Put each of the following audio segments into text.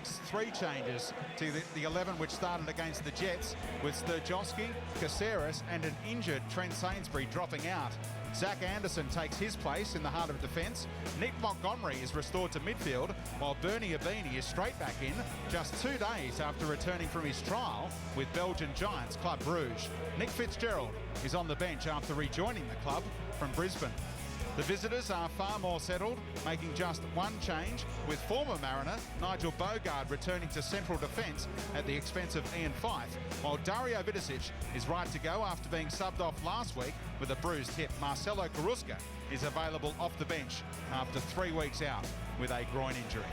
Three changes to the 11 which started against the Jets, with Sturjowski, Caceres and an injured Trent Sainsbury dropping out. Zach Anderson takes his place in the heart of defence. Nick Montgomery is restored to midfield, while Bernie Abini is straight back in just 2 days after returning from his trial with Belgian giants Club Brugge. Nick Fitzgerald is on the bench after rejoining the club from Brisbane. The visitors are far more settled, making just one change, with former Mariner Nigel Bogard returning to central defence at the expense of Ian Fife, while Dario Vidicic is right to go after being subbed off last week with a bruised hip. Marcelo Carrusca is available off the bench after 3 weeks out with a groin injury.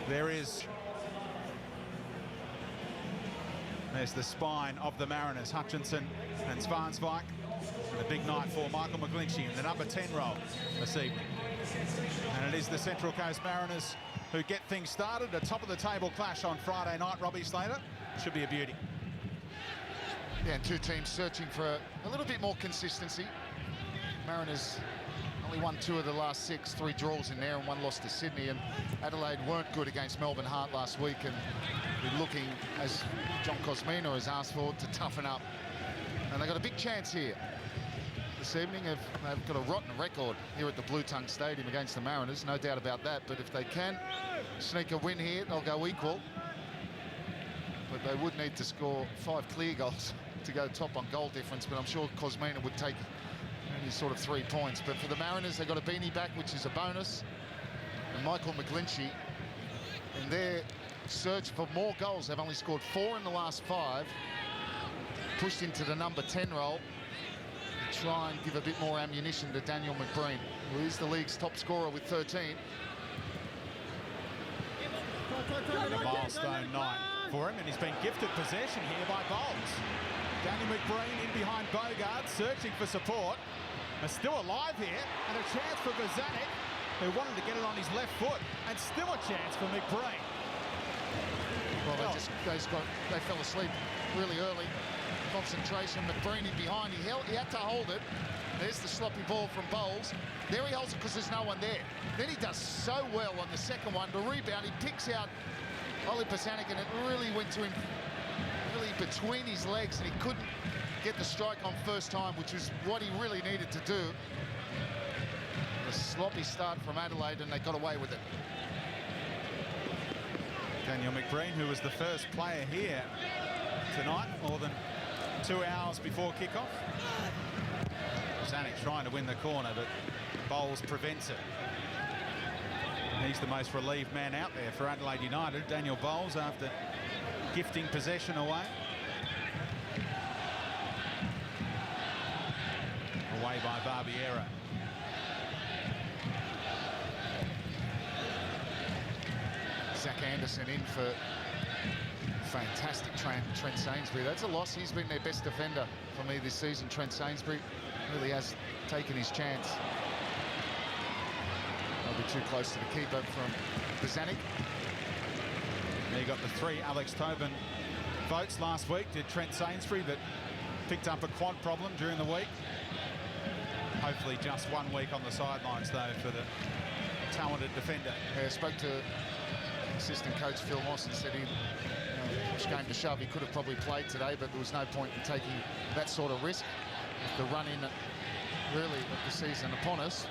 There's the spine of the Mariners, Hutchinson and Svansvik. And a big night for Michael McGlinchey in the number 10 role this evening. And it is the Central Coast Mariners who get things started. A top-of-the-table clash on Friday night, Robbie Slater. Should be a beauty. Yeah, and two teams searching for a little bit more consistency. Mariners only won 2 of the last 6, 3 draws in there and 1 loss to Sydney, and Adelaide weren't good against Melbourne Heart last week, and we're looking, as John Cosmina has asked for, to toughen up. And they've got a big chance here this evening. They've got a rotten record here at the Blue Tongue Stadium against the Mariners, no doubt about that, but if they can sneak a win here, they'll go equal. But they would need to score 5 clear goals to go top on goal difference, but I'm sure Cosmina would take only sort of 3 points. But for the Mariners, they've got a beanie back, which is a bonus. And Michael McGlinchey, in their search for more goals, they've only scored 4 in the last 5, pushed into the number 10 role to try and give a bit more ammunition to Daniel McBreen, who is the league's top scorer with 13. A milestone night for him, and he's been gifted possession here by Bowles. Daniel McBreen in behind Bogard, searching for support. They're still alive here, and a chance for Bozanic, who wanted to get it on his left foot, and still a chance for McBreen. Well, they fell asleep really early. Concentration, McBreen in behind, he had to hold it. There's the sloppy ball from Bowles. There he holds it because there's no one there. Then he does so well on the second one. The rebound, he picks out Ollie Bozanic, and it really went to him really between his legs, and he couldn't get the strike on first time, which was what he really needed to do. A sloppy start from Adelaide, and they got away with it. Daniel McBreen, who was the first player here tonight, more than 2 hours before kickoff. Bozanic trying to win the corner, but Bowles prevents it. He's the most relieved man out there for Adelaide United, Daniel Bowles, after gifting possession away. Away by Barbiero. Zach Anderson in for fantastic Trent Sainsbury. That's a loss. He's been their best defender for me this season. Trent Sainsbury really has taken his chance. I'll be too close to the keeper from Bozanic. He got the 3 Alex Tobin votes last week, did Trent Sainsbury, but picked up a quad problem during the week. Hopefully just 1 week on the sidelines, though, for the talented defender. Yeah, I spoke to assistant coach Phil Moss and said he, push game to shove, he could have probably played today, but there was no point in taking that sort of risk with the run-in really of the season upon us.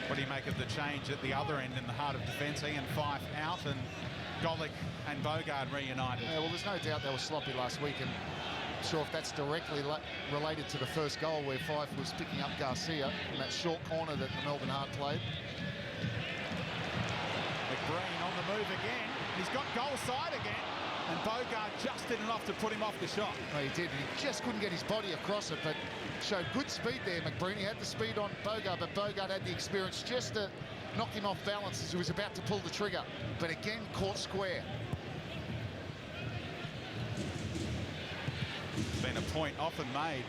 What do you make of the change at the other end in the heart of defence? Ian Fife out and Golick and Bogard reunited. Yeah, well, there's no doubt they were sloppy last week, and I'm sure if that's directly related to the first goal where Fife was picking up Garcia in that short corner that the Melbourne Heart played. McBreen on the move again. He's got goal side again, and Bogard just did enough to put him off the shot. Well, he did. He just couldn't get his body across it, but showed good speed there, McBreen. He had the speed on Bogard, but Bogard had the experience just to knock him off balance as he was about to pull the trigger. But again, caught square. It's been a point often made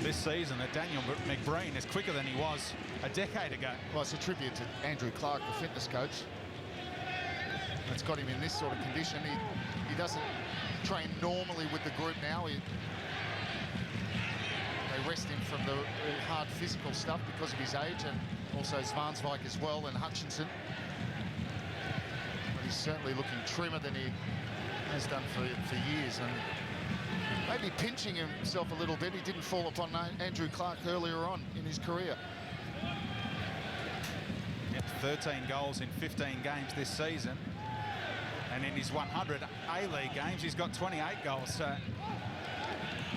this season that Daniel McBreen is quicker than he was a decade ago. Well, it's a tribute to Andrew Clark, the fitness coach. That's got him in this sort of condition. He doesn't train normally with the group now. They rest him from the hard physical stuff because of his age, and also Zvansvijk as well, and Hutchinson. But he's certainly looking trimmer than he has done for years, and maybe pinching himself a little bit. He didn't fall upon Andrew Clark earlier on in his career. Yep, 13 goals in 15 games this season. And in his 100 A-League games, he's got 28 goals. So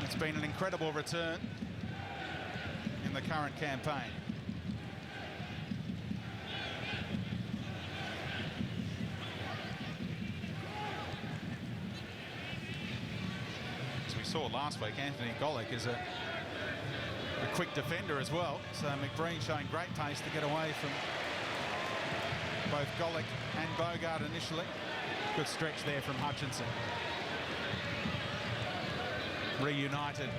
it's been an incredible return in the current campaign. As we saw last week, Anthony Golick is a quick defender as well. So McBreen showing great pace to get away from both Golick and Bogart initially. Good stretch there from Hutchinson. Reunited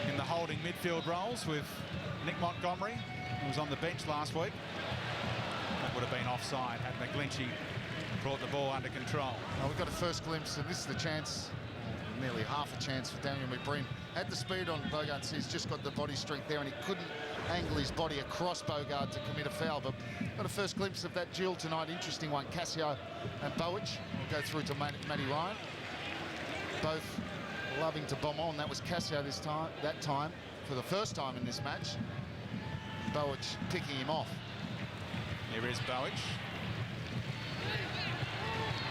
in the holding midfield roles with Nick Montgomery, who was on the bench last week. That would have been offside had McGlinchey brought the ball under control. Well, we've got a first glimpse, and this is the chance, nearly half a chance for Daniel McBreen. Had the speed on Bogart, so he's just got the body strength there, and he couldn't angle his body across Bogart to commit a foul. But got a first glimpse of that duel tonight. Interesting one. Cassio and Bowick will go through to Matty Ryan. Both loving to bomb on. That was Cassio that time, for the first time in this match. Bowick picking him off. Here is Bowick.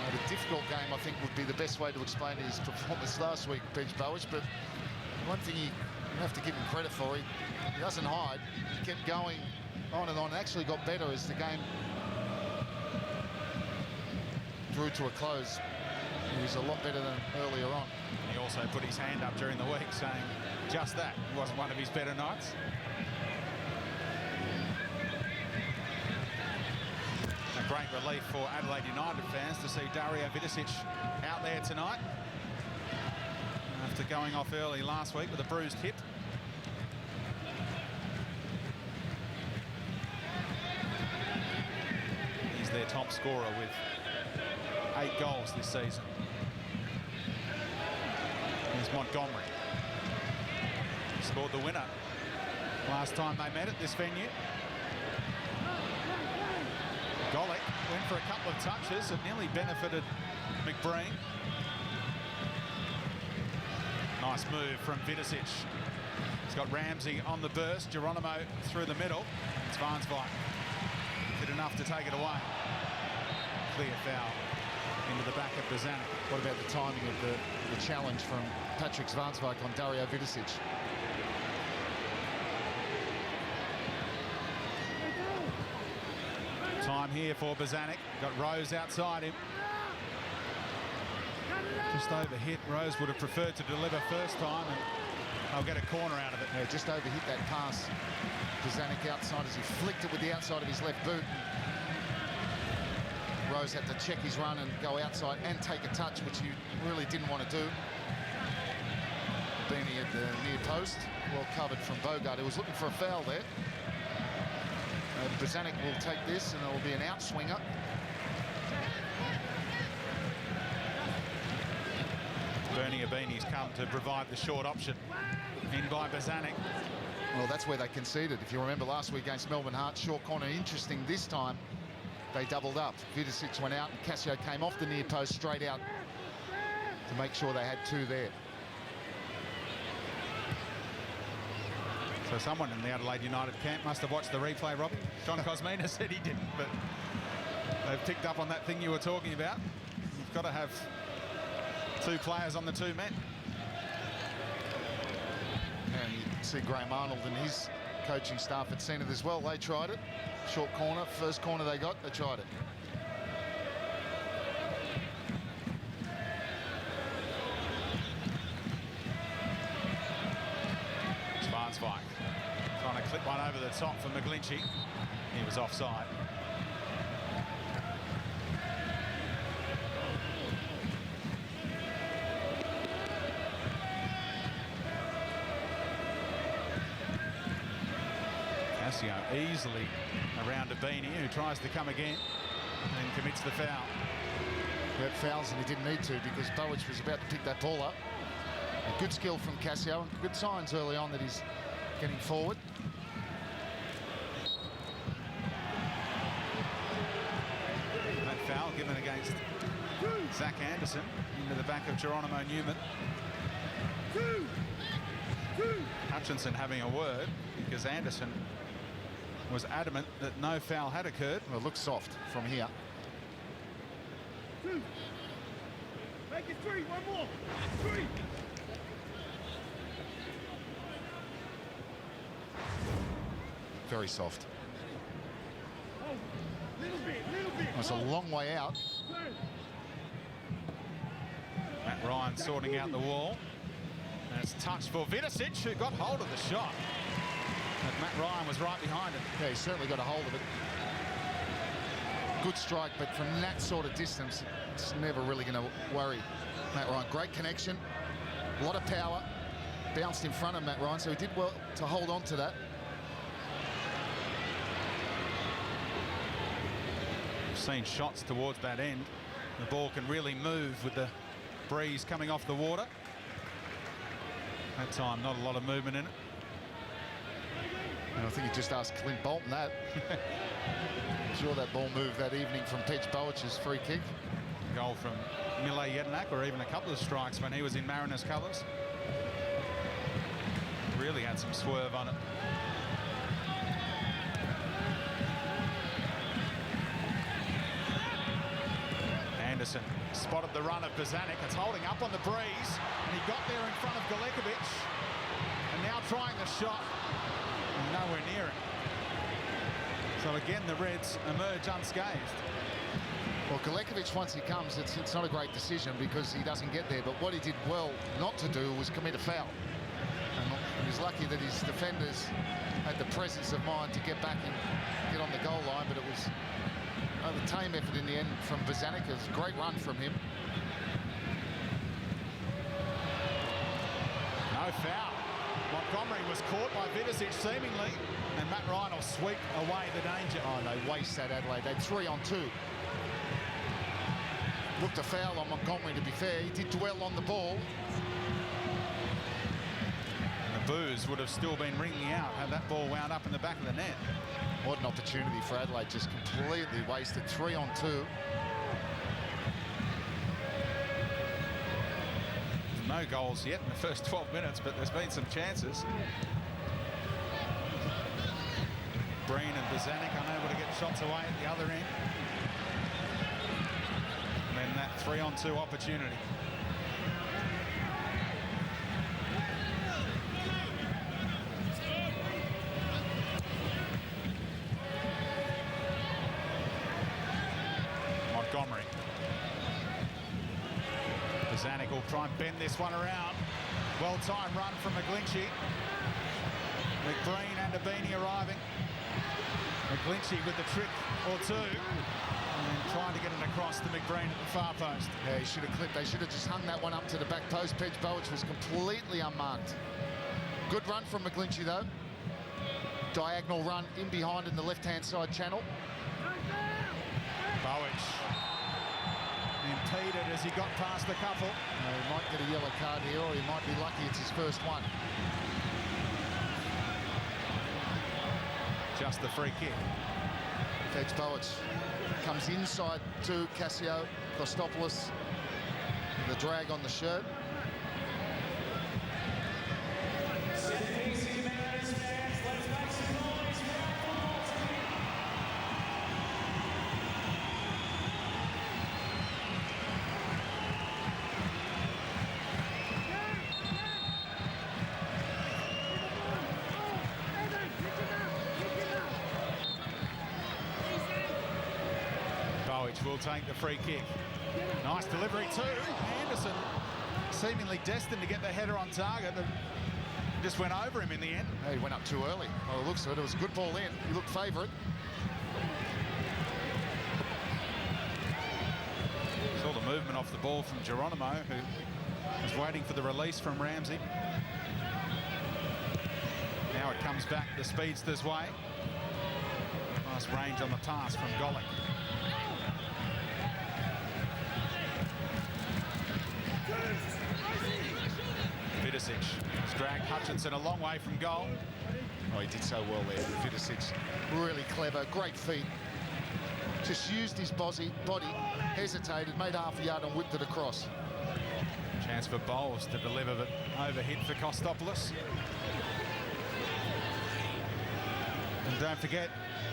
A difficult game, I think, would be the best way to explain his performance last week, Benj Bowick. But one thing you have to give him credit for, he doesn't hide. He kept going on and on. It actually got better as the game drew to a close. He was a lot better than earlier on. He also put his hand up during the week saying just that. It wasn't one of his better nights. A great relief for Adelaide United fans to see Dario Vidicic out there tonight after going off early last week with a bruised hip. He's their top scorer with 8 goals this season. Here's Montgomery. Scored the winner last time they met at this venue. Golick went for a couple of touches. It nearly benefited McBreen. Nice move from Vidicic. He's got Ramsey on the burst. Geronimo through the middle. It's Zvansvijk. Did enough to take it away. Clear foul into the back of Bozanic. What about the timing of the challenge from Patrick Zvansvijk on Dario Vidicic? Time here for Bozanic. Got Rose outside him. Just overhit. Rose would have preferred to deliver first time, and they'll get a corner out of it. Yeah, just overhit that pass. Bozanic outside as he flicked it with the outside of his left boot. Rose had to check his run and go outside and take a touch, which he really didn't want to do. Beanie at the near post, well covered from Bogart, who was looking for a foul there. Bozanic will take this, and it will be an outswinger. Bernie Abini's come to provide the short option. In by Bozanic. Well, that's where they conceded. If you remember last week against Melbourne Heart, short corner. Interesting this time. They doubled up. Vidicic went out, and Cassio came off the near post straight out to make sure they had 2 there. So someone in the Adelaide United camp must have watched the replay, Robbie. John Cosmina said he didn't, but they've picked up on that thing you were talking about. You've got to have 2 players on the 2 men. And you see Graham Arnold and his coaching staff had seen it as well. They tried it. Short corner, first corner they got, they tried it. Zvansvijk trying to clip one over the top for McGlinchey. He was offside. Cassio easily around Abini, who tries to come again and commits the foul. He had fouls and he didn't need to because Bowick was about to pick that ball up. A good skill from Cassio, and good signs early on that he's getting forward. That foul given against Zach Anderson into the back of Geronimo Newman. Hutchinson having a word because Anderson was adamant that no foul had occurred. Well, it looks soft from here. Make it 3, one more. 3. Very soft. Oh, little bit. It's a long way out. Matt Ryan sorting out the wall. And it's touched for Vidicic, who got hold of the shot. And Matt Ryan was right behind him. Yeah, he certainly got a hold of it. Good strike, but from that sort of distance, it's never really going to worry Matt Ryan. Great connection, a lot of power. Bounced in front of Matt Ryan, so he did well to hold on to that. We've seen shots towards that end. The ball can really move with the breeze coming off the water. That time, not a lot of movement in it. And I think you just asked Clint Bolton that. I'm sure that ball moved that evening from Pej Bowic's free kick. Goal from Mile Jedinak, or even a couple of strikes when he was in Mariners colours. Really had some swerve on it. Anderson spotted the run of Bozanic. It's holding up on the breeze, and he got there in front of Galekovic, and now trying the shot, and nowhere near it. So again, the Reds emerge unscathed. Well, Galekovic, once he comes, it's not a great decision because he doesn't get there. But what he did well not to do was commit a foul. And he was lucky that his defenders had the presence of mind to get back and get on the goal line, but it was a tame effort in the end from Bozanic. It was a great run from him. No foul. Montgomery was caught by Vidicic seemingly, and Matt Ryan will sweep away the danger. Oh, they waste that, Adelaide. They 3-on-2. Looked a foul on Montgomery, to be fair. He did dwell on the ball. And the boos would have still been ringing out had that ball wound up in the back of the net. What an opportunity for Adelaide, just completely wasted. 3-on-2. No goals yet in the first 12 minutes, but there's been some chances. Breen and Bozanic unable to get shots away at the other end. And then that 3-on-2 opportunity. Montgomery. Bozanic will try and bend this one around. Well-timed run from McGlinchey. McBreen and Abini arriving. McGlinchey with the trick or two. And trying to get it across to McBreen at the far post. Yeah, he should have clipped. They should have just hung that one up to the back post. Pej Bowic was completely unmarked. Good run from McGlinchey, though. Diagonal run in behind in the left-hand side channel. Bowic impeded as he got past the couple. He might get a yellow card here, or he might be lucky it's his first one. Just the free kick. Pej Bowic comes inside to Cassio Kostopoulos. The drag on the shirt. Will take the free kick. Nice delivery too. Anderson seemingly destined to get the header on target. Just went over him in the end. He went up too early. By the looks of it, it was a good ball in. He looked favourite. Saw the movement off the ball from Geronimo, who was waiting for the release from Ramsey. Now it comes back the speedster's way. Nice range on the pass from Golick. Vidicic has dragged Hutchinson a long way from goal. Oh, he did so well there. Vidicic, really clever, great feet. Just used his body, hesitated, made half a yard and whipped it across. Chance for Bowles to deliver, but overhit for Kostopoulos. And don't forget,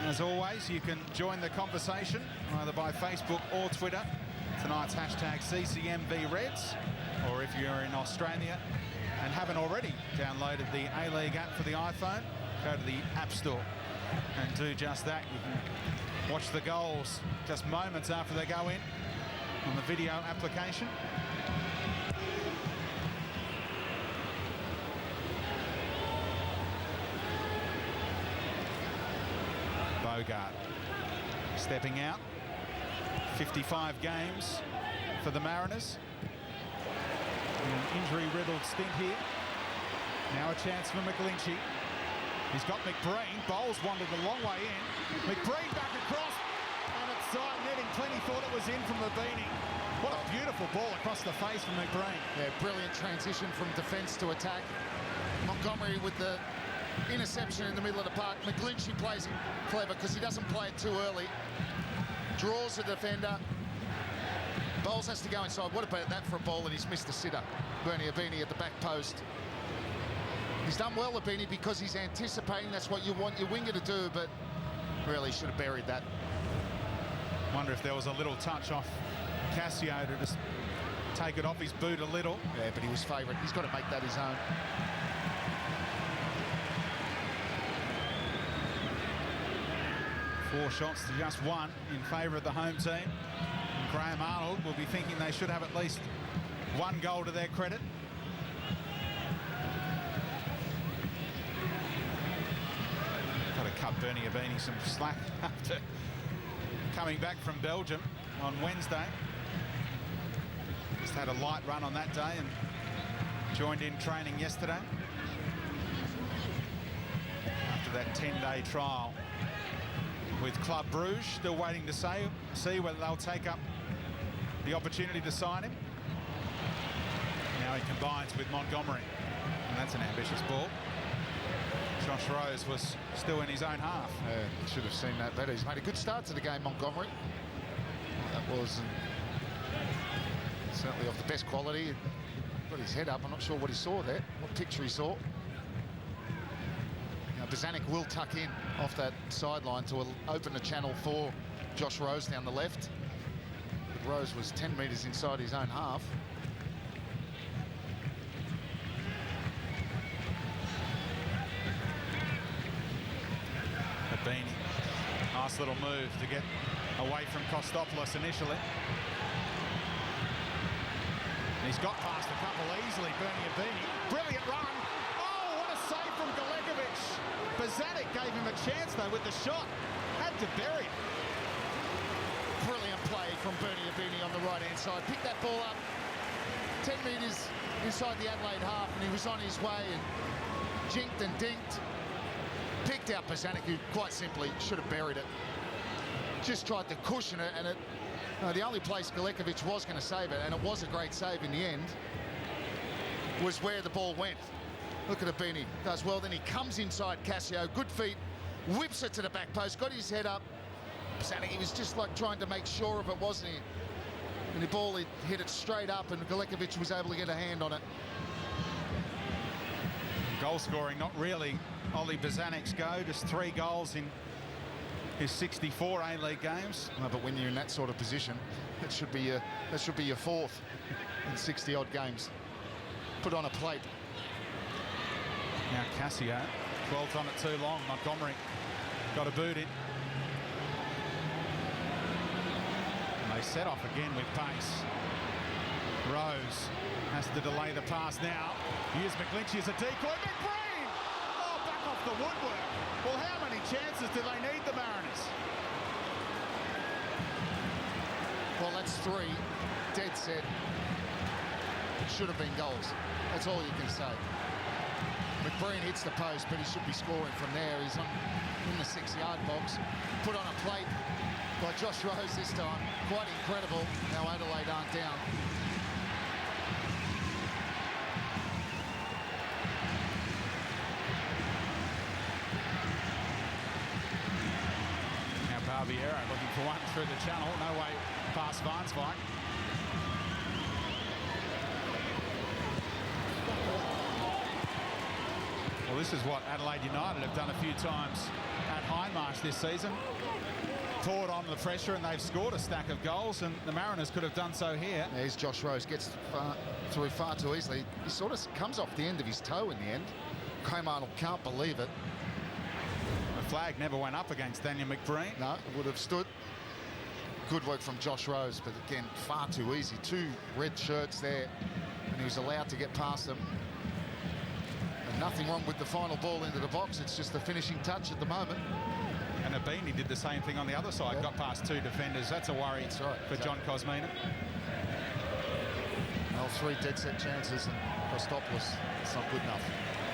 as always, you can join the conversation either by Facebook or Twitter. Tonight's hashtag CCMVReds, or if you're in Australia and haven't already downloaded the A-League app for the iPhone, go to the App Store and do just that. You can watch the goals just moments after they go in on the video application. Bogart stepping out. 55 games for the Mariners. An injury-riddled stint here. Now a chance for McGlinchey. He's got McBreen. Bowles wandered a long way in. McBreen back across, and it's side netting. Plenty thought it was in from Mabini. What a beautiful ball across the face from McBreen. Yeah, brilliant transition from defence to attack. Montgomery with the interception in the middle of the park. McGlinchey plays it clever because he doesn't play it too early. Draws the defender. Bowles has to go inside. What about that for a ball, and he's missed the sitter. Bernie Abini at the back post. He's done well, Abini, because he's anticipating. That's what you want your winger to do, but really should have buried that. Wonder if there was a little touch off Cassio to just take it off his boot a little. Yeah, but he was favourite. He's got to make that his own. Four shots to just one in favour of the home team. And Graham Arnold will be thinking they should have at least one goal to their credit. Got to cut Bernie Abini some slack after coming back from Belgium on Wednesday. Just had a light run on that day and joined in training yesterday after that 10-day trial with Club Bruges. Still waiting to see whether they'll take up the opportunity to sign him. Now he combines with Montgomery, and that's an ambitious ball. Josh Rose was still in his own half. Yeah, should have seen that better. He's made a good start to the game, Montgomery. That was certainly of the best quality. Got his head up. I'm not sure what he saw there, what picture he saw. Bozanic will tuck in off that sideline to open the channel for Josh Rose down the left. But Rose was 10 metres inside his own half. Abini, nice little move to get away from Kostopoulos initially. He's got past a couple easily, Bernie Abini. Brilliant run. Oh, what a save from Galekovic. Bozanic gave him a chance, though, with the shot. Had to bury it. Brilliant play from Bernie Abini on the right-hand side. Picked that ball up 10 metres inside the Adelaide half, and he was on his way and jinked and dinked. Picked out Bozanic, who quite simply should have buried it. Just tried to cushion it, and the only place Galekovic was going to save it, and it was a great save in the end, was where the ball went. Look at Abini, does well, then he comes inside Cassio, good feet, whips it to the back post, got his head up. Bozanic, he was just like trying to make sure of it, wasn't he? And the ball, he hit it straight up, and Galekovic was able to get a hand on it. Goal scoring, not really Ollie Bozanic's go, just 3 goals in his 64 A-League games. No, but when you're in that sort of position, that should be your fourth in 60-odd games. Put on a plate. Now Cassio, 12th on it too long. Montgomery got a boot in. And they set off again with pace. Rose has to delay the pass now. Here's McGlinchey as a decoy. McBreen! Oh, back off the woodwork. Well, how many chances do they need, the Mariners? Well, that's 3. Dead set. Should have been goals. That's all you can say. McBreen hits the post, but he should be scoring from there. He's in the 6-yard box. Put on a plate by Josh Rose this time. Quite incredible how Adelaide aren't down. Barbiero looking for one through the channel. No way past Vansvik. Well, this is what Adelaide United have done a few times at Hindmarsh this season. Poured on the pressure and they've scored a stack of goals, and the Mariners could have done so here. There's Josh Rose, gets through far too easily. He sort of comes off the end of his toe in the end. Graham Arnold can't believe it. The flag never went up against Daniel McBreen. No, it would have stood. Good work from Josh Rose, but again, far too easy. 2 red shirts there, and he was allowed to get past them. And nothing wrong with the final ball into the box. It's just the finishing touch at the moment. And Abini did the same thing on the other side, got past 2 defenders. That's a worry for John Kosmina. Well, 3 dead set chances, and Kostopoulos, it's not good enough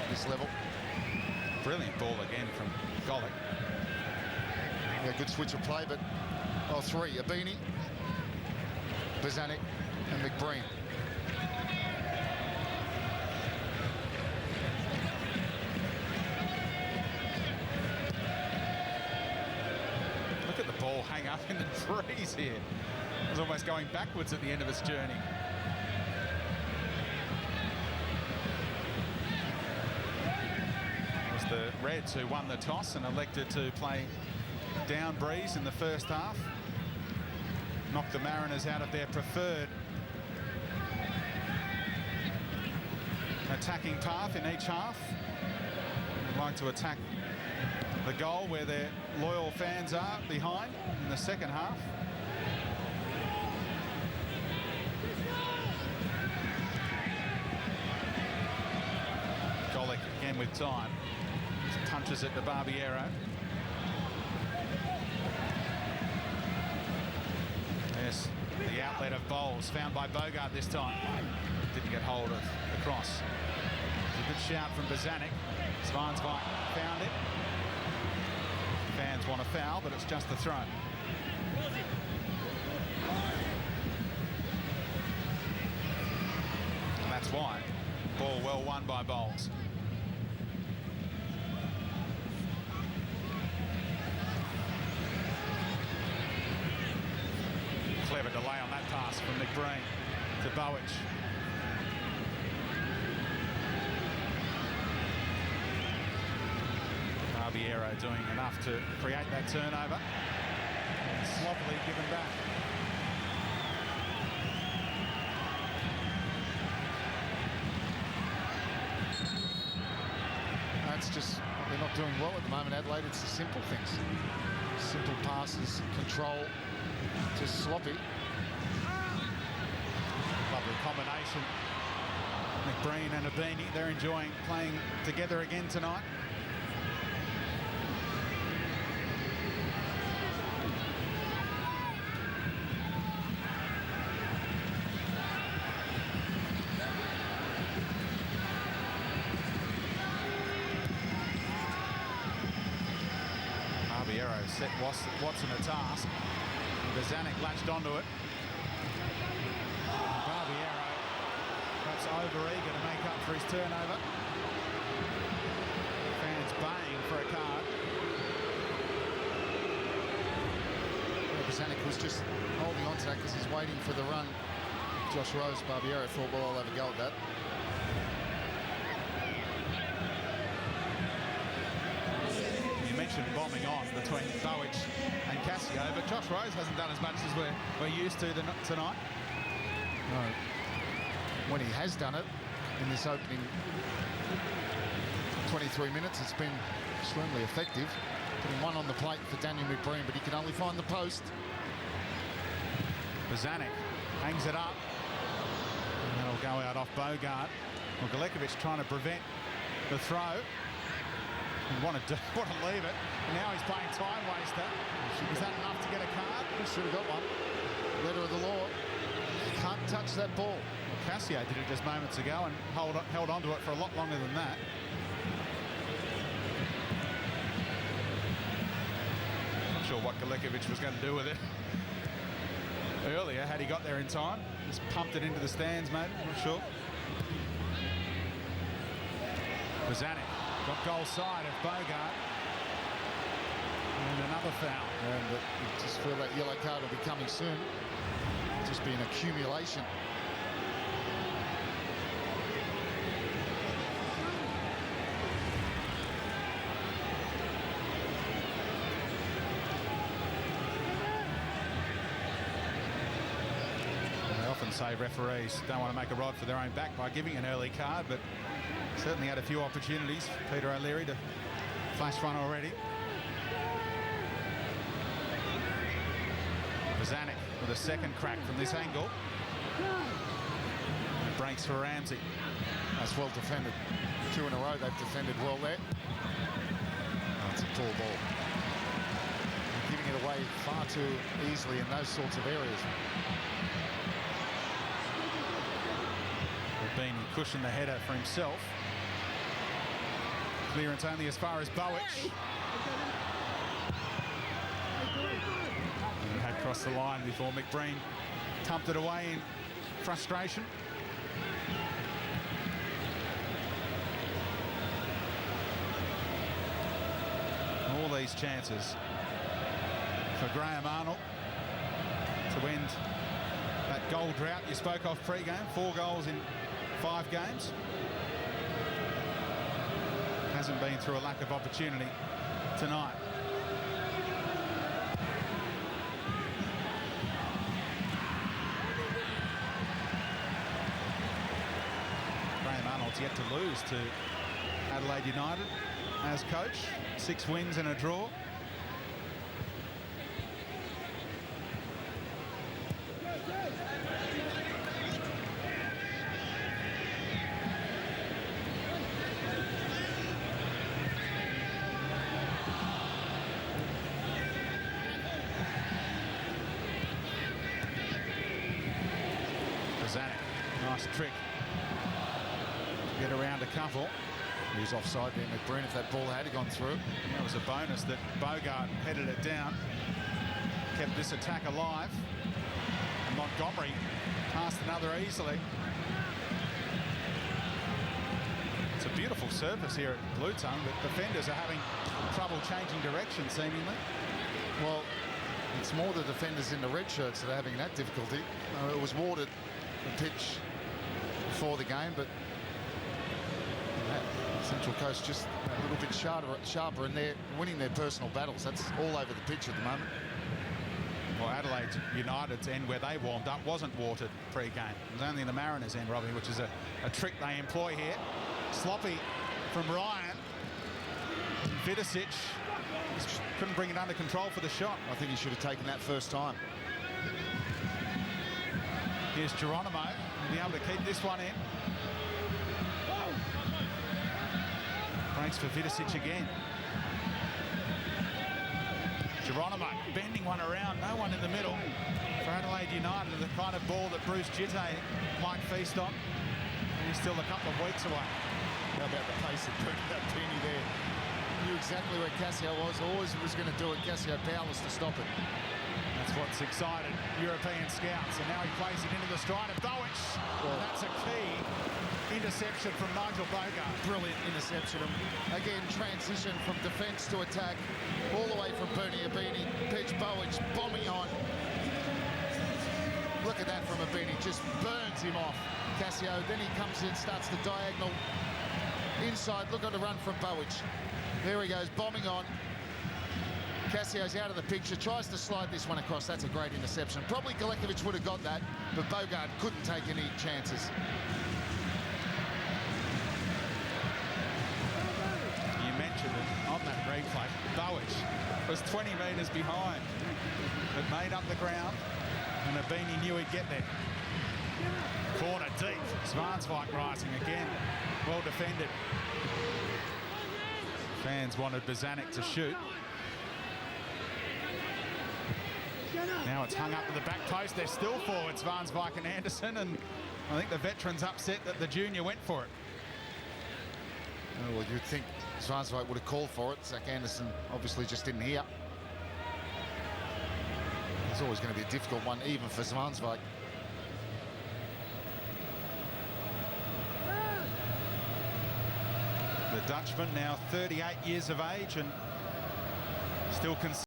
at this level. Brilliant ball again from Golick. Yeah, good switch of play, but 3, Abini, Bozanic and McBreen. Look at the ball hang up in the trees here. It was almost going backwards at the end of its journey. It was the Reds who won the toss and elected to play down breeze in the first half. Knocked the Mariners out of their preferred attacking path in each half. They'd like to attack the goal where their loyal fans are behind in the second half. Golick again with time. Just punches it to Barbiero. Yes, the outlet of Bowles found by Bogart this time. Didn't get hold of the cross. It was a good shout from Bozanic. Svansvik found it. Fans want a foul, but it's just a throw. And that's why. Ball well won by Bowles. Clever delay on that pass from McBreen to Bowich. Barbiero doing enough to create that turnover. Sloppily given back. That's just what they're not doing well at the moment, Adelaide. It's the simple things. Simple passes, control, just sloppy. Lovely combination. McBreen and Abini, they're enjoying playing together again tonight. Barbiero set Watson a task. Bozanic latched onto it. Barbiero perhaps over-eager to make up for his turnover. Fans baying for a card. Bozanic was just holding on to that because he's waiting for the run. Josh Rose, Barbiero thought, well, I'll have a go at that. Bombing on between Bowich and Cassio, but Josh Rose hasn't done as much as we're used to tonight. No. When he has done it in this opening 23 minutes, it's been extremely effective. Putting one on the plate for Daniel McBreen, but he can only find the post. Bozanic hangs it up. And that'll go out off Bogart. Well, Galekovic trying to prevent the throw. He wanted to leave it. And now he's playing time waster. Is that enough to get a card? He should have got one. Letter of the law. Can't touch that ball. Well, Cassio did it just moments ago and held on to it for a lot longer than that. Not sure what Galekovic was going to do with it earlier had he got there in time. Just pumped it into the stands, maybe. Not sure. Bozanic got goal side of Bogart. And another foul. And you just feel that yellow card will be coming soon. Just be an accumulation. They often say referees don't want to make a rod for their own back by giving an early card, but certainly had a few opportunities, Peter O'Leary, to flash one already. Bozanic with a second crack from this angle. And breaks for Ramsey. That's well defended. 2 in a row, they've defended well there. Oh, it's a tall ball. They're giving it away far too easily in those sorts of areas. Beanie cushioned the header for himself. Clearance only as far as Bowick. And had crossed the line before McBreen tumped it away in frustration. All these chances for Graham Arnold to end that goal drought you spoke of pre-game. 4 goals in 5 games. Hasn't been through a lack of opportunity tonight. Graham Arnold's yet to lose to Adelaide United as coach. 6 wins and a draw. Bozanic, nice trick. Get around a couple. He was offside there, McBreen, if that ball had gone through. That was a bonus that Bogart headed it down. Kept this attack alive. And Montgomery passed another easily. It's a beautiful surface here at Blue Tongue, but defenders are having trouble changing direction, seemingly. Well, it's more the defenders in the red shirts that are having that difficulty. It was watered, the pitch, before the game, but Central Coast just a little bit sharper, and they're winning their personal battles. That's all over the pitch at the moment. Well, Adelaide United's end where they warmed up wasn't watered pre-game. It was only the Mariners' end, Robbie, which is a trick they employ here. Sloppy from Ryan. Vidicic couldn't bring it under control for the shot. I think he should have taken that first time. Here's Geronimo. He'll be able to keep this one in. Breaks for Vidicic again. Geronimo bending one around, no one in the middle for Adelaide United, the kind of ball that Bruce Jitte might feast on. And he's still a couple of weeks away. How about the pace of that penny there? Knew exactly where Cassio was, always was going to do it. Cassio powerless to stop it. That's what's excited European scouts. And now he plays it into the stride of Bowick. And that's a key interception from Nigel Bogart. Brilliant interception. Again, transition from defence to attack, all the way from Bernie Abini. Pitch Bowick bombing on. Look at that from Abini, just burns him off. Cassio, then he comes in, starts the diagonal inside. Look at the run from Bowick. There he goes, bombing on. Cassio's out of the picture, tries to slide this one across. That's a great interception. Probably Galekovic would have got that, but Bogart couldn't take any chances. You mentioned it on that replay. Bowick was 20 metres behind, but made up the ground, and Abini knew he'd get there. Corner deep. Zwanswijk rising again. Well defended. Fans wanted Bozanic to shoot. Now it's hung up to the back post. They're still forwards, Zwanswijk and Anderson, and I think the veteran's upset that the junior went for it. Oh, well, you'd think Zwanswijk would have called for it. Zach Anderson obviously just didn't hear. It's always going to be a difficult one, even for Zwanswijk. The Dutchman, now 38 years of age and Still